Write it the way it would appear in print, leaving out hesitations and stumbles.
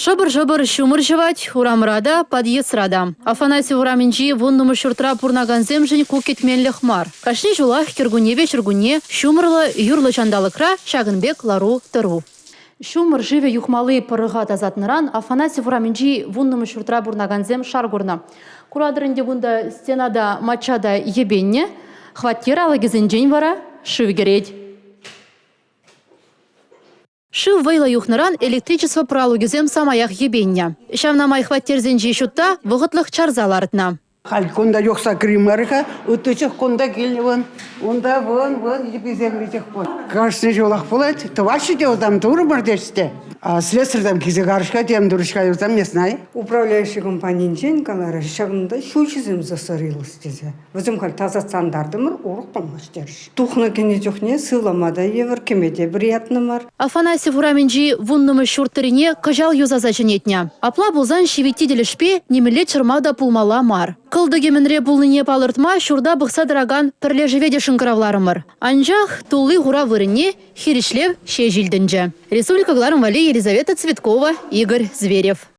Шабыр-жабыр шумыр жевать, урамрада, подъезд рада. Афанасий ураменжи вуннумы шуртра пурнаганзем жын кукетменлих мар. Кашни жулах киргуне вечергуне шумырлы юрлы чандалыкра шагынбек лару тыру. Шумыр живе юхмалы пырыға тазатныран Афанасий ураменжи вуннумы шуртра пурнаганзем шаргурна. Курадырынде вунда стенада мачада ебенне, хваттира гезенжень вара шивгереть. Шив вайла юхныран электричество пралугизем самаях ебення. Шавнамай хваттерзенжи шутта вғытлық чарзалардна. Хальконда йокса кримарка, утычых конда кельневан, онда вон епиземлитех пот. Каждый жолах пулать, то ваши дел там туры мордеште. А слесарь там кизигаршка, тем дурочка там не знаю. Управляющий компанияның женкалары шағында шучизм засорилась дезе. Өзім қал таза стандартымыр уруқ болмаштарыш. Тухна кене жоқне сыламада евір кемеде приятнымыр. Афанасий ураменжи вуннымы шурттырине кажал юзаза женетня. Апла булзан шеветтиделешпе немеле чырмада пулмала мар. Кылдыге мінре булныне палыртма шурда бұқса дыраган пірле живеде шынкыравларымыр. Анжақ тулы ғура вырыне хиришлев ше жилдінжі. Республика Гларым Вали, Елизавета Цветкова, Игорь Зверев.